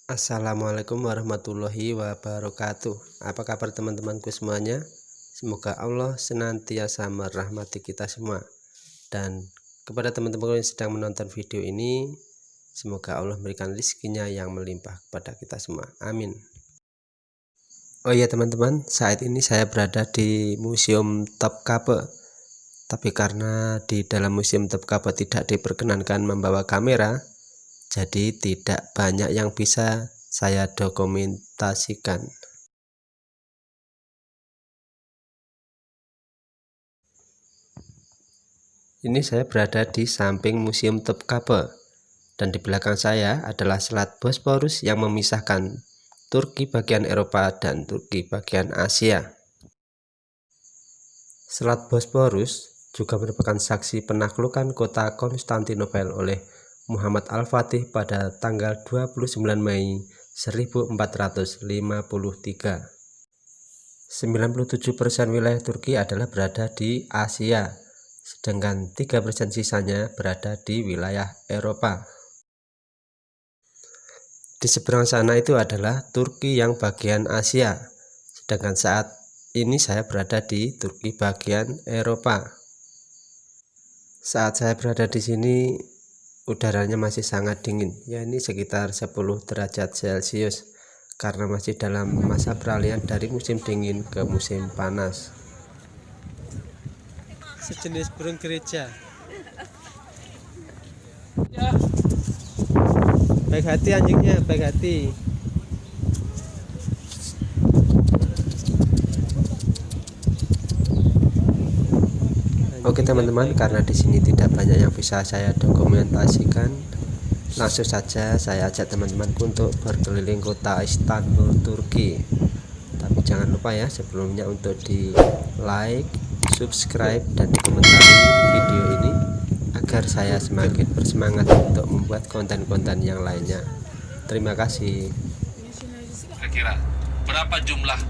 Assalamualaikum warahmatullahi wabarakatuh. Apa kabar teman-temanku semuanya? Semoga Allah senantiasa merahmati kita semua. Dan kepada teman-teman yang sedang menonton video ini, semoga Allah memberikan rezekinya yang melimpah kepada kita semua. Amin. Oh iya teman-teman, saat ini saya berada di Museum Topkapi. Tapi karena di dalam Museum Topkapi tidak diperkenankan membawa kamera, jadi tidak banyak yang bisa saya dokumentasikan. Ini saya berada di samping Museum Topkapi, dan di belakang saya adalah Selat Bosporus yang memisahkan Turki bagian Eropa dan Turki bagian Asia. Selat Bosporus juga merupakan saksi penaklukan kota Konstantinopel oleh Muhammad Al-Fatih pada tanggal 29 Mei 1453. 97% wilayah Turki adalah berada di Asia, sedangkan 3% sisanya berada di wilayah Eropa. Di seberang sana itu adalah Turki yang bagian Asia, sedangkan saat ini saya berada di Turki bagian Eropa. Saat saya berada di sini, udaranya masih sangat dingin, ya ini sekitar 10 derajat Celcius, karena masih dalam masa peralihan dari musim dingin ke musim panas. Sejenis burung gereja. Baik hati anjingnya, baik hati. Oke teman-teman, karena di sini tidak banyak yang bisa saya dokumentasikan, langsung saja saya ajak teman-temanku untuk berkeliling kota Istanbul, Turki. Tapi jangan lupa ya sebelumnya untuk di like, subscribe, dan dikomentari video ini agar saya semakin bersemangat untuk membuat konten-konten yang lainnya. Terima kasih. Kira-kira berapa jumlah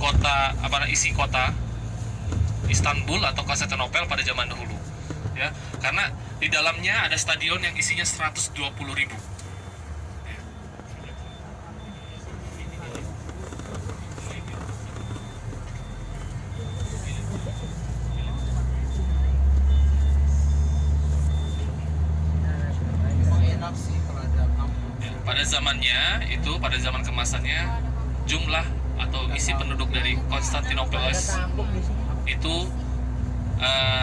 kota isi kota Istanbul atau Konstantinopel pada zaman dahulu, ya, karena di dalamnya ada stadion yang isinya 120.000. Pada zamannya itu, pada zaman kemasannya, jumlah atau isi penduduk dari Konstantinopel itu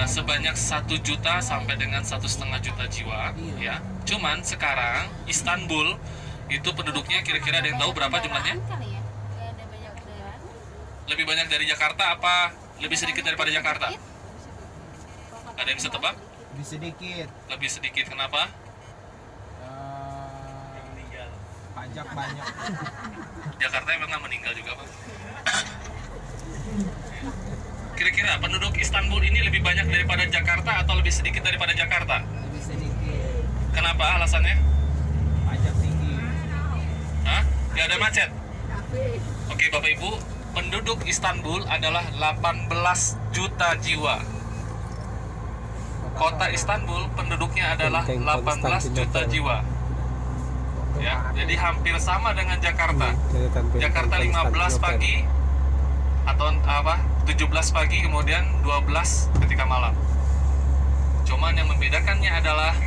sebanyak 1 juta sampai dengan 1,5 juta jiwa, ya. Cuman sekarang Istanbul itu penduduknya kira-kira ada yang tahu berapa jumlahnya? Lebih banyak dari Jakarta apa lebih sedikit daripada Jakarta? Ada yang bisa tebak? Lebih sedikit. Lebih sedikit, kenapa? Pajak banyak. Jakarta emang nggak meninggal juga, Pak? Kira-kira penduduk Istanbul ini lebih banyak daripada Jakarta atau lebih sedikit daripada Jakarta? Lebih sedikit. Kenapa alasannya? Pajak tinggi. Hah? Gak ada macet? Oke Bapak Ibu, penduduk Istanbul adalah 18 juta jiwa. Kota Istanbul penduduknya adalah 18 juta jiwa. Ya, jadi hampir sama dengan Jakarta. Jakarta 15 pagi atau 17 pagi, kemudian 12 ketika malam. Cuman yang membedakannya adalah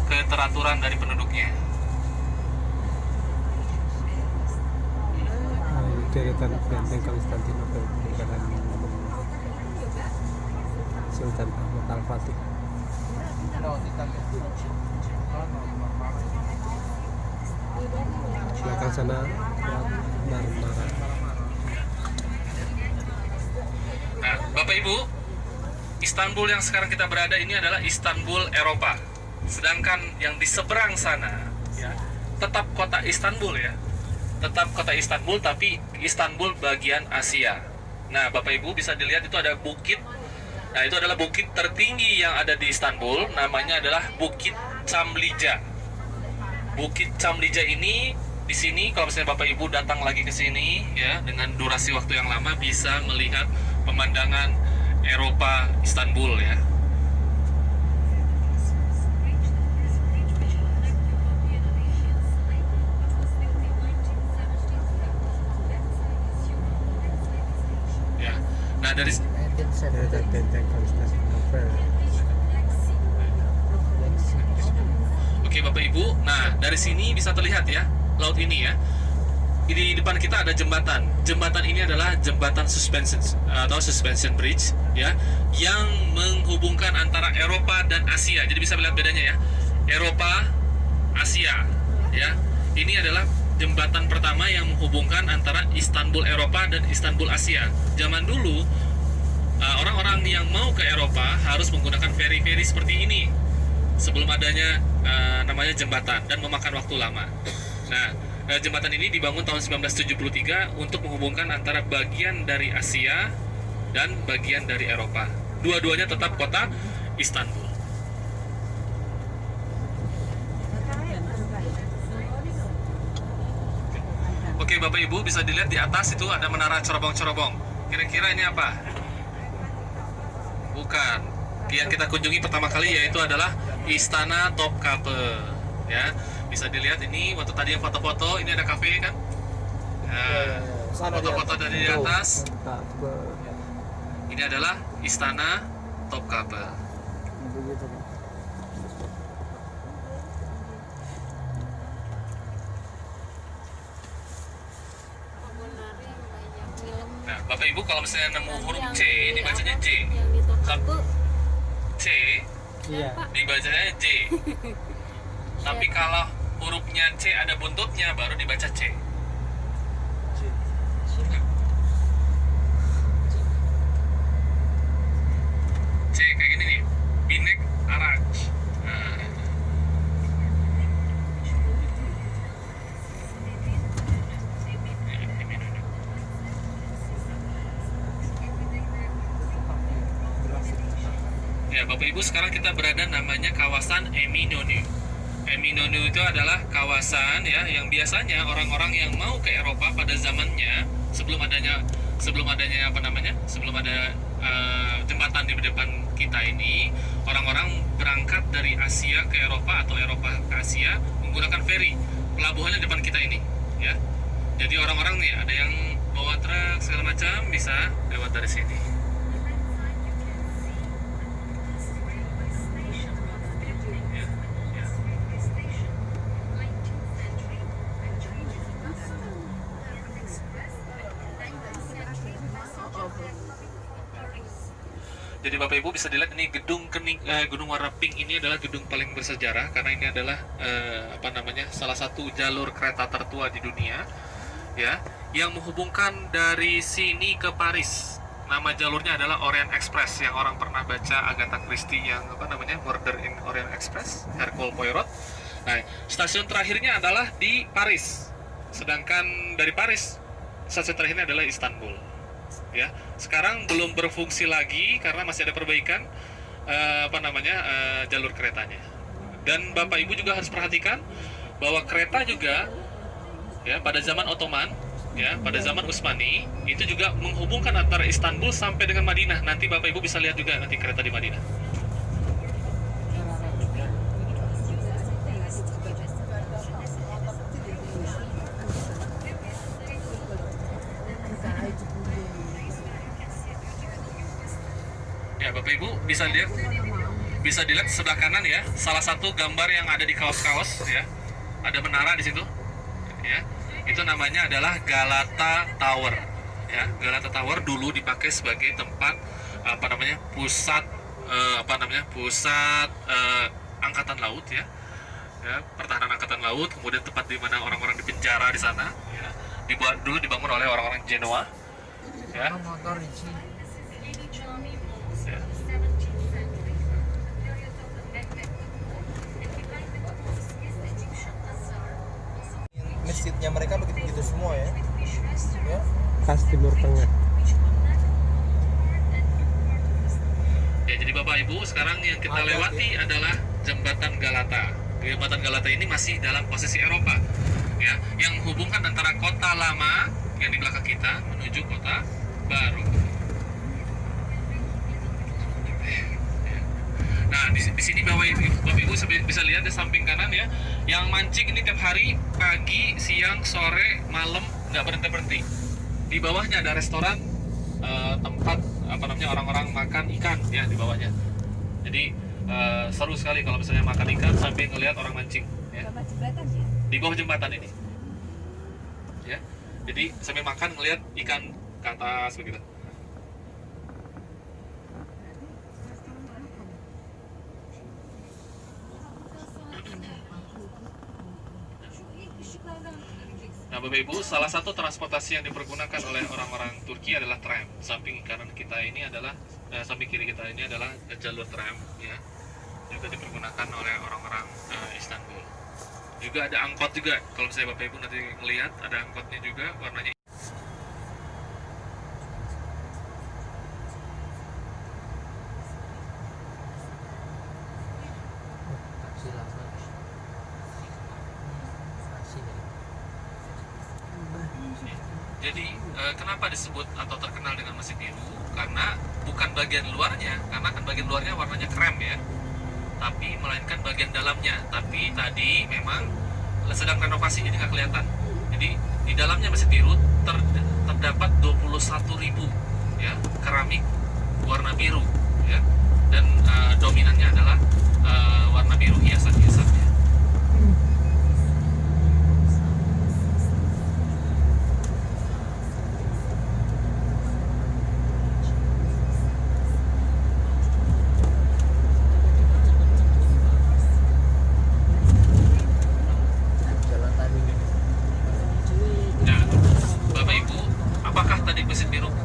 keteraturan dari penduduknya. Deretan benteng Konstantinopel peninggalan Sultan Ahmad Al-Fatih. Belakang sana Marmara. Nah, Bapak Ibu, Istanbul yang sekarang kita berada ini adalah Istanbul Eropa. Sedangkan yang di seberang sana, ya, tetap kota Istanbul, ya. Tetap kota Istanbul, tapi Istanbul bagian Asia. Nah, Bapak Ibu bisa dilihat itu ada bukit. Nah, itu adalah bukit tertinggi yang ada di Istanbul, namanya adalah Bukit Çamlıca. Bukit Çamlıca ini di sini kalau misalnya Bapak Ibu datang lagi ke sini, ya, dengan durasi waktu yang lama bisa melihat pemandangan Eropa Istanbul, ya. dari Benteng Konstantinopel. Oke Bapak Ibu, nah dari sini bisa terlihat ya laut ini ya. Di depan kita ada jembatan. Jembatan ini adalah jembatan suspension atau suspension bridge ya, yang menghubungkan antara Eropa dan Asia. Jadi bisa melihat bedanya ya. Eropa, Asia ya. Ini adalah jembatan pertama yang menghubungkan antara Istanbul Eropa dan Istanbul Asia. Zaman dulu orang-orang yang mau ke Eropa harus menggunakan feri-feri seperti ini sebelum adanya namanya jembatan, dan memakan waktu lama. Nah, jembatan ini dibangun tahun 1973 untuk menghubungkan antara bagian dari Asia dan bagian dari Eropa. Dua-duanya tetap kota Istanbul. Oke Bapak Ibu, bisa dilihat di atas itu ada menara cerobong-cerobong. Kira-kira ini apa? Bukan. Yang kita kunjungi pertama kali yaitu adalah Istana Topkapi. Ya, bisa dilihat ini waktu tadi yang foto-foto, ini ada kafe kan? Nah, foto-foto dari di atas. Ini adalah Istana Topkapi. Nah, Bapak Ibu kalau misalnya nemu huruf C, dibacanya J. C, dibacanya J. Tapi kalau hurufnya C ada buntutnya, baru dibaca C. C kayak gini nih, Binek Araj. Nah. Ya Bapak Ibu, sekarang kita berada namanya kawasan Eminönü. Eminönü itu adalah kawasan ya yang biasanya orang-orang yang mau ke Eropa pada zamannya sebelum adanya jembatan di depan kita ini, orang-orang berangkat dari Asia ke Eropa atau Eropa ke Asia menggunakan feri. Pelabuhannya di depan kita ini ya. Jadi orang-orang nih ada yang bawa truk segala macam bisa lewat dari sini. Jadi Bapak Ibu bisa dilihat ini gedung warna pink ini adalah gedung paling bersejarah karena ini adalah salah satu jalur kereta tertua di dunia ya, yang menghubungkan dari sini ke Paris. Nama jalurnya adalah Orient Express, yang orang pernah baca Agatha Christie yang Murder in Orient Express, Hercule Poirot. Nah, stasiun terakhirnya adalah di Paris. Sedangkan dari Paris stasiun terakhirnya adalah Istanbul. Ya, sekarang belum berfungsi lagi karena masih ada perbaikan jalur keretanya. Dan Bapak Ibu juga harus perhatikan bahwa kereta juga ya pada zaman Ottoman ya, pada zaman Utsmani itu juga menghubungkan antara Istanbul sampai dengan Madinah. Nanti Bapak Ibu bisa lihat juga nanti kereta di Madinah. Ya Bapak Ibu bisa dilihat sebelah kanan ya, salah satu gambar yang ada di kaos-kaos ya, ada menara di situ ya, itu namanya adalah Galata Tower ya. Galata Tower dulu dipakai sebagai tempat pusat angkatan laut ya, pertahanan angkatan laut, kemudian tempat di mana orang-orang dipenjara di sana ya. Dulu dibangun oleh orang-orang Genoa ya. Masjidnya mereka begitu semua ya. Khas Timur Tengah. Ya, jadi Bapak Ibu, sekarang yang kita lewati adalah Jembatan Galata. Jembatan Galata ini masih dalam posisi Eropa, ya, yang menghubungkan antara kota lama yang di belakang kita menuju kota baru. Nah, di sini Bapak Ibu bisa lihat di samping kanan ya, yang mancing ini tiap hari pagi, siang, sore, malam nggak berhenti. Di bawahnya ada restoran tempat orang-orang makan ikan ya di bawahnya. Jadi seru sekali kalau misalnya makan ikan sambil ngelihat orang mancing ya. Di bawah jembatan ini ya, jadi sambil makan ngelihat ikan ke atas begitu. Nah, Bapak Ibu, salah satu transportasi yang dipergunakan oleh orang-orang Turki adalah tram. Samping kanan kita ini adalah, samping kiri kita ini adalah jalur tram, ya. Juga dipergunakan oleh orang-orang Istanbul. Juga ada angkot juga. Kalau misalnya Bapak Ibu nanti melihat, ada angkotnya juga, warnanya. Jadi kenapa disebut atau terkenal dengan Masjid Biru? Karena bukan bagian luarnya, karena kan bagian luarnya warnanya krem ya, tapi melainkan bagian dalamnya. Tapi tadi memang sedang renovasi jadi nggak kelihatan. Jadi di dalamnya Masjid Biru terdapat 21.000 ya keramik warna biru ya, dan dominannya adalah warna biru hiasan-hiasannya.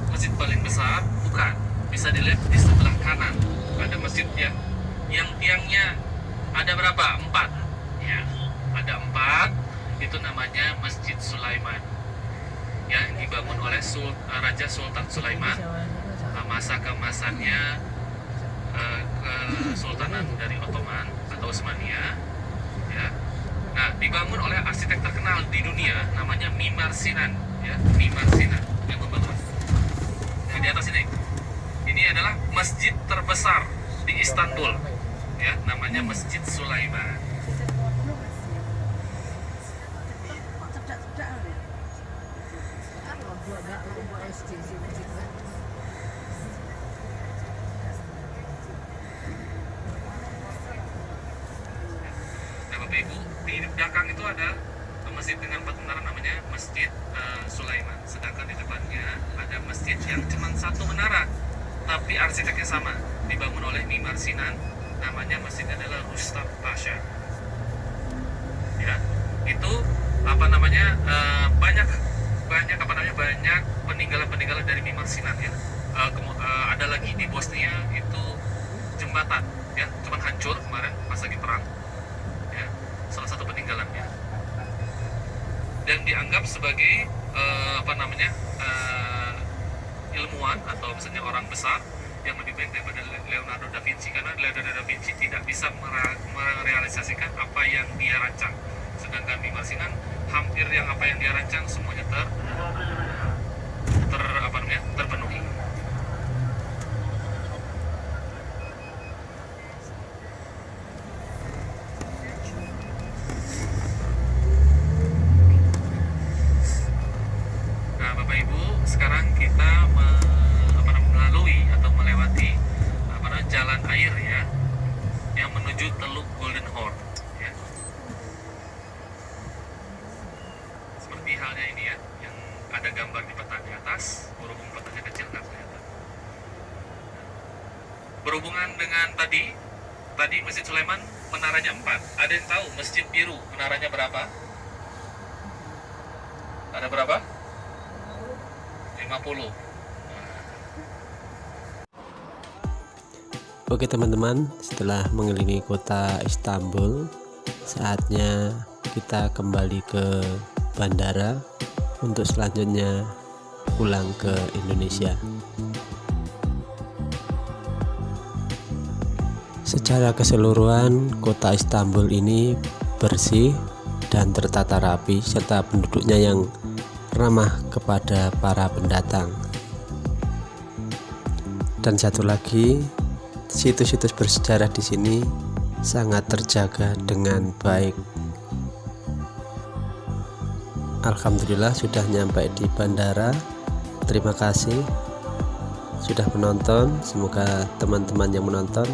Masjid paling besar? Bukan. Bisa dilihat di sebelah kanan ada masjidnya, yang tiangnya ada berapa? 4 ya, ada 4. Itu namanya Masjid Sulaiman yang dibangun oleh Raja Sultan Sulaiman masa keemasannya Kesultanan dari Ottoman atau Utsmania ya. Nah, dibangun oleh arsitek terkenal di dunia namanya Mimar Sinan ya, Mimar Sinan yang membangun. Di atas ini adalah masjid terbesar di Istanbul ya, namanya Masjid Sulaiman. Nah, Bapak Ibu, di belakang itu ada masjid dengan 4 menara namanya Masjid Sulaiman. Sedangkan di depannya ada masjid yang cuma 1 menara, tapi arsiteknya sama, dibangun oleh Mimar Sinan. Namanya masjidnya adalah Rustam Pasha. Ya, itu banyak peninggalan dari Mimar Sinan ya. Ada lagi di Bosnia itu jembatan ya, cuma hancur kemarin pas lagi perang. Ya, salah satu peninggalannya. Dan dianggap sebagai ilmuwan atau misalnya orang besar yang lebih baik daripada Leonardo da Vinci, karena Leonardo da Vinci tidak bisa merealisasikan apa yang dia rancang, sedangkan Mimar Sinan hampir apa yang dia rancang semuanya terpenuhi. Sekarang kita melalui atau melewati jalan air ya, yang menuju Teluk Golden Horn ya. Seperti halnya ini ya, yang ada gambar di peta di atas, berhubung petanya kecil nggak kelihatan. Berhubungan dengan tadi Masjid Sulaiman menaranya 4. Ada yang tahu Masjid Biru menaranya berapa? Ada berapa? 50. Oke teman-teman, setelah mengelilingi kota Istanbul, saatnya kita kembali ke bandara untuk selanjutnya pulang ke Indonesia. Secara keseluruhan, kota Istanbul ini bersih dan tertata rapi, serta penduduknya yang ramah kepada para pendatang. Dan satu lagi, situs-situs bersejarah di sini sangat terjaga dengan baik. Alhamdulillah sudah nyampe di bandara. Terima kasih. sudah menonton. Semoga teman-teman yang menonton,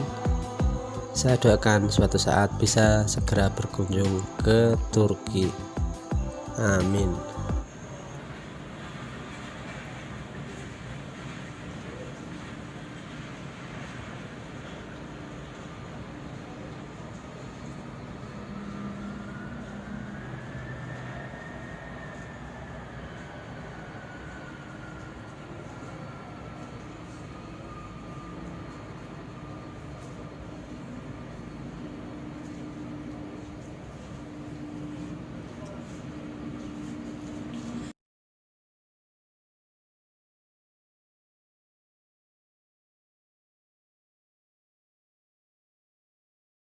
saya doakan suatu saat bisa segera berkunjung ke Turki. Amin.